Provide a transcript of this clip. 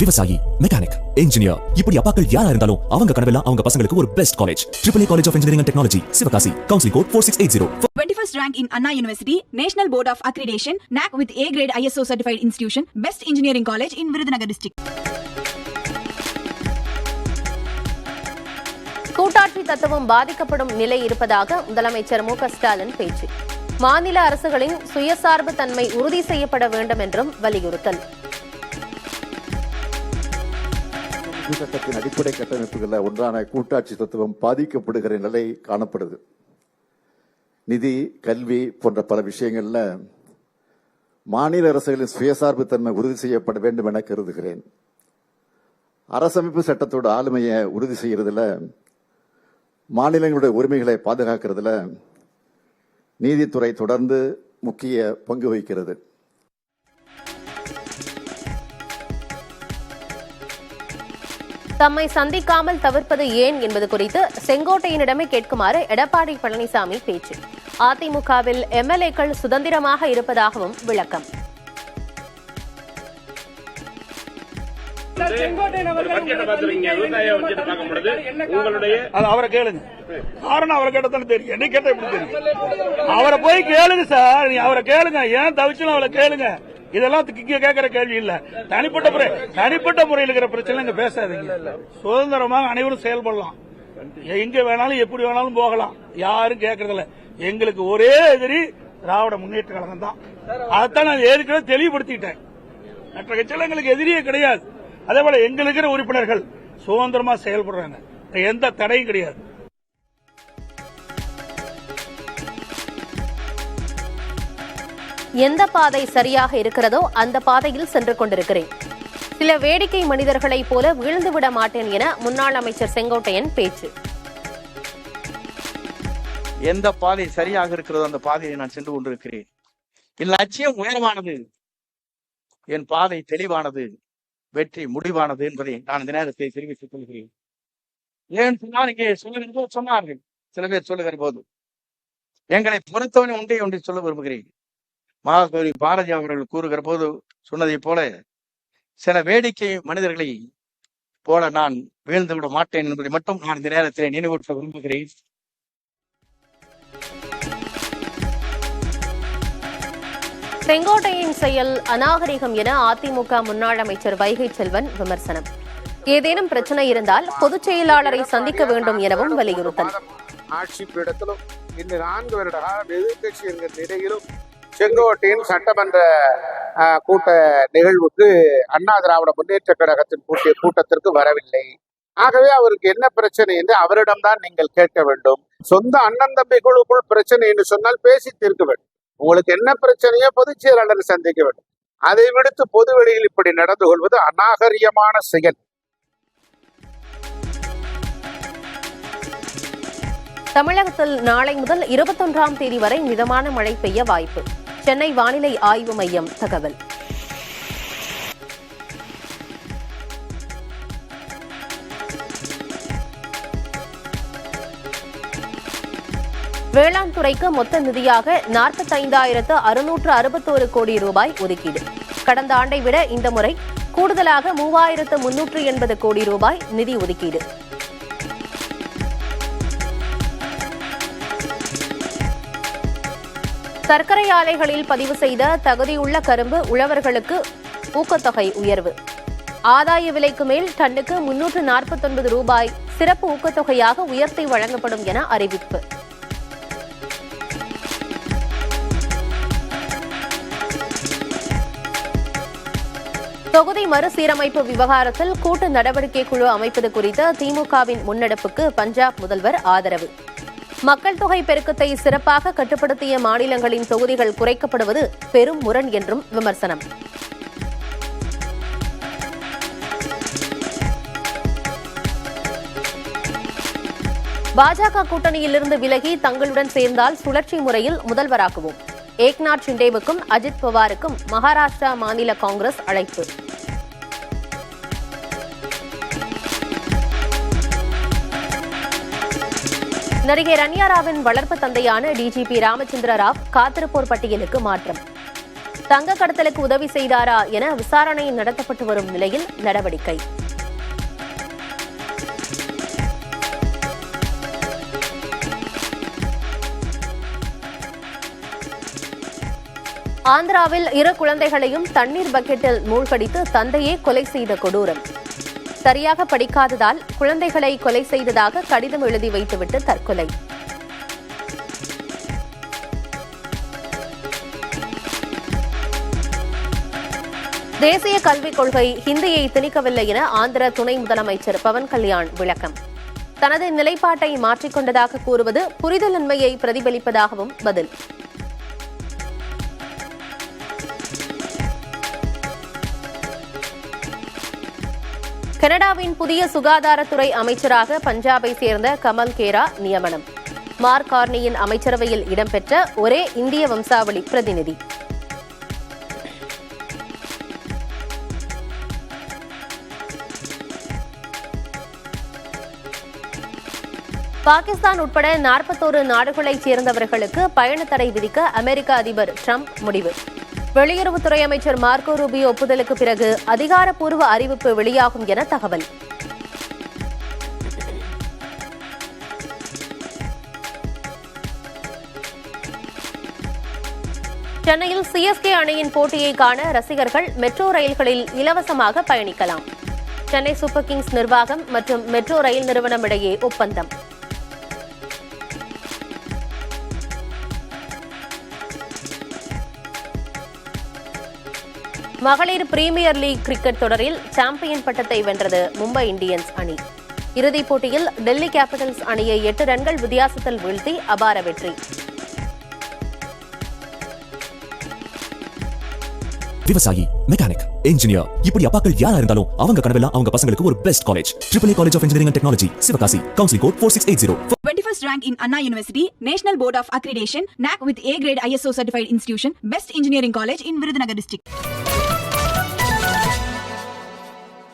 விவசாயி, mechanic, engineer, இப்படி அப்பாக்கள் யாரா இருந்தாலும் அவங்க கனவெல்லாம் அவங்க பசங்களுக்கு ஒரு best college. AAA College of Engineering and Technology, Sivakasi. Counseling code 4680. 21st rank in Anna University, National Board of Accreditation, NAC with A grade ISO certified institution, best engineering college in Virudhunagar district. கூட்டாட்சி தத்துவம் பாதிக்கப்படும் நிலை இருப்பதாக முதலமைச்சர் மு க ஸ்டாலின் பேச்சு. மாநில அரசுகளின் சுயசார்பு தன்மை உறுதி செய்யப்பட வேண்டும் என்றும் வலியுறுத்தல். சட்டத்தின் அடிப்படை கட்டமைப்புகளில் ஒன்றான கூட்டாட்சி தத்துவம் பாதிக்கப்படுகிற நிலை காணப்படுது. நிதி, கல்வி போன்ற பல விஷயங்கள்ல மாநில அரசுகளின் சுயசார்பு தன்மை உறுதி செய்யப்பட வேண்டும் என கருதுகிறேன். அரசமைப்பு சட்டத்தோட ஆளுமையை உறுதி செய்யறதுல, மாநிலங்களுடைய உரிமைகளை பாதுகாக்கிறதுல நீதித்துறை தொடர்ந்து முக்கிய பங்கு வகிக்கிறது. தம்மை சந்திக்காமல் தவிர்ப்பது ஏன் என்பது குறித்து செங்கோட்டையனிடமே கேட்குமாறு எடப்பாடி பழனிசாமி பேச்சு. அதிமுகவில் எம்எல்ஏக்கள் சுதந்திரமாக இருப்பதாகவும் விளக்கம். அவரை கேளுங்க, காரணம் அவரை கேட்டதானே தெரியும். என்ன கேட்ட எப்படி தெரியும்? அவரை போய் கேளுங்க சார், அவரை கேளுங்க. ஏன் தவிச்சுன்னு அவரை கேளுங்க. இதெல்லாம் கேட்கிற கேள்வி இல்ல. தனிப்பட்ட முறையில் இருக்கிற பிரச்சனை இங்க பேசாதீங்க. சுதந்திரமாக அனைவரும் செயல்படலாம், எங்க வேணாலும் எப்படி வேணாலும் போகலாம், யாரும் கேட்கறதில்ல. எங்களுக்கு ஒரே எதிரி திராவிட முன்னேற்ற கழகம் தான். அதைத்தான் நான் ஏற்கனவே தெளிவுபடுத்திட்டேன். மற்ற கட்சிகள் எங்களுக்கு எதிரியே கிடையாது. அதே போல எங்களுக்கு உறுப்பினர்கள் சுதந்திரமா செயல்படுறாங்க, எந்த தடையும் கிடையாது. எந்த பாதை சரியாக இருக்கிறதோ அந்த பாதையில் சென்று கொண்டிருக்கிறேன். சில வேடிக்கை மனிதர்களைப் போல வீழ்ந்துவிட மாட்டேன் என முன்னாள் அமைச்சர் செங்கோட்டையன் பேச்சு. எந்த பாதை சரியாக இருக்கிறதோ அந்த பாதையை நான் சென்று கொண்டிருக்கிறேன். என் லட்சியம் உயர்வானது, என் பாதை தெளிவானது, வெற்றி முடிவானது என்பதை நான் இந்த நேரத்தை தெரிவித்துக் கொள்கிறேன். ஏன் சொன்னால் இங்கே சொல்லுகிற போது சொன்னார்கள், சில பேர் சொல்லுகிற போது எங்களை பொறுத்தவனை ஒன்றை சொல்ல விரும்புகிறேன். மகாகவி பாரதி அவர்கள் கூறுகிற போது சொன்னதை போல சில வேடிக்கை மனிதர்களை போல நான் வீழ்ந்து விட மாட்டேன் என்பதை மட்டும் நான் இந்த நேரத்தில் நினைவூட்ட விரும்புகிறேன். செங்கோட்டையின் செயல் அநாகரிகம் என அதிமுக முன்னாள் அமைச்சர் வைகை செல்வன் விமர்சனம். ஏதேனும் பிரச்சனை இருந்தால் பொதுச் செயலாளரை சந்திக்க வேண்டும் எனவும் வலியுறுத்தல். ஆட்சி பீடத்திலும் இந்த 4 வருட காலம் எதிர்கட்சி என்கிற நிலையிலும் செங்கோட்டையின் சட்டமன்ற கூட்ட நிகழ்வுக்கு அண்ணா திராவிட முன்னேற்ற கழகத்தின் கூட்டத்திற்கு வரவில்லை. ஆகவே அவருக்கு என்ன பிரச்சனை என்று அவரிடம்தான் நீங்கள் கேட்க வேண்டும். சொந்த அண்ணன் தம்பிகளுக்குள் பிரச்சனை என்று சொன்னால் பேசி தீர்க்க வேண்டும். உங்களுக்கு என்ன பிரச்சனையோ பொதுச் செயலாளரை சந்திக்க வேண்டும். அதை விடுத்து பொது வெளியில் இப்படி நடந்து கொள்வது அநாகரிகமான செயல். தமிழகத்தில் நாளை முதல் 21ஆம் தேதி வரை மிதமான மழை பெய்ய வாய்ப்பு. சென்னை வானிலை ஆய்வு மையம் தகவல். வேளாண் துறைக்கு மொத்த நிதியாக 45,661 கோடி ரூபாய் ஒதுக்கீடு. கடந்த ஆண்டை விட இந்த முறை கூடுதலாக 3,380 கோடி ரூபாய் நிதி ஒதுக்கீடு. சர்க்கரை ஆலைகளில் பதிவு செய்த தகுதியுள்ள கரும்பு உழவர்களுக்கு ஊக்கத்தொகை உயர்வு. ஆதாய விலைக்கு மேல் டன்னுக்கு 349 ரூபாய் சிறப்பு ஊக்கத்தொகையாக உயர்த்தி வழங்கப்படும் என அறிவிப்பு. தொகுதி மறுசீரமைப்பு விவகாரத்தில் கூட்டு நடவடிக்கை குழு அமைப்பது குறித்த திமுகவின் முன்னெடுப்புக்கு பஞ்சாப் முதல்வர் ஆதரவு. மக்கள் தொகை பெருக்கத்தை சிறப்பாக கட்டுப்படுத்திய மாநிலங்களின் தொகுதிகள் குறைக்கப்படுவது பெரும் முரண் என்றும் விமர்சனம். பாஜக கூட்டணியிலிருந்து விலகி தங்களுடன் சேர்ந்தால் சுழற்சி முறையில் முதல்வராக்குவோம். ஏக்நாத் ஷிண்டேவுக்கும் அஜித் பவாருக்கும் மகாராஷ்டிரா மாநில காங்கிரஸ் அழைப்பு. நடிகை ரன்யா ராவின் வளர்ப்பு தந்தையான டிஜிபி ராமச்சந்திர ராவ் காத்திருப்போர் பட்டியலுக்கு மாற்றம். தங்க கடத்தலுக்கு உதவி செய்தாரா என விசாரணை நடத்தப்பட்டு வரும் நிலையில் நடவடிக்கை. ஆந்திராவில் 2 குழந்தைகளையும் தண்ணீர் பக்கெட்டில் மூழ்கடித்து தந்தையே கொலை செய்த கொடூரம். சரியாக படிக்காததால் குழந்தைகளை கொலை செய்ததாக கடிதம் எழுதி வைத்துவிட்டு தற்கொலை. தேசிய கல்விக் கொள்கை ஹிந்தியை திணிக்கவில்லை என ஆந்திர துணை முதலமைச்சர் பவன் கல்யாண் விளக்கம். தனது நிலைப்பாட்டை மாற்றிக்கொண்டதாக கூறுவது புரிதலின்மையை பிரதிபலிப்பதாகவும் பதில். கனடாவின் புதிய சுகாதாரத்துறை அமைச்சராக பஞ்சாபை சேர்ந்த கமல் கேரா நியமனம். மார்க் கார்னியின் அமைச்சரவையில் இடம்பெற்ற ஒரே இந்திய வம்சாவளி பிரதிநிதி. பாகிஸ்தான் உட்பட 41 நாடுகளைச் சேர்ந்தவர்களுக்கு பயண தடை விதிக்க அமெரிக்க அதிபர் டிரம்ப் முடிவு. வெளியுறவுத்துறை அமைச்சர் மார்க்கோ ரூபியோ ஒப்புதலுக்கு பிறகு அதிகாரப்பூர்வ அறிவிப்பு வெளியாகும் என தகவல். சென்னையில் சிஎஸ்கே அணியின் போட்டியை காண ரசிகர்கள் மெட்ரோ ரயில்களில் இலவசமாக பயணிக்கலாம். சென்னை சூப்பர் கிங்ஸ் நிர்வாகம் மற்றும் மெட்ரோ ரயில் நிறுவனம் இடையே ஒப்பந்தம். மகளிர் பிரீமியர் லீக் கிரிக்கெட் தொடரில் சாம்பியன் பட்டத்தை வென்றது மும்பை இந்தியன்ஸ் அணி. இறுதிப் போட்டியில் டெல்லி கேபிட்டல்ஸ் அணியை 8 ரன்கள் வித்தியாசத்தில் வீழ்த்தி அபார வெற்றி. விவசாயி, மெக்கானிக், இன்ஜினியர், இப்படி அப்பாக்கள் யாரா இருந்தாலும் அவங்க கனவெல்லாம் அவங்க பசங்களுக்கு ஒரு best college. AAA College of Engineering and Technology, Sivakasi. Counseling code 4680. 21st rank in Anna University, National Board of Accreditation, NAC with A grade ISO certified institution, best engineering college in Virudhunagar district.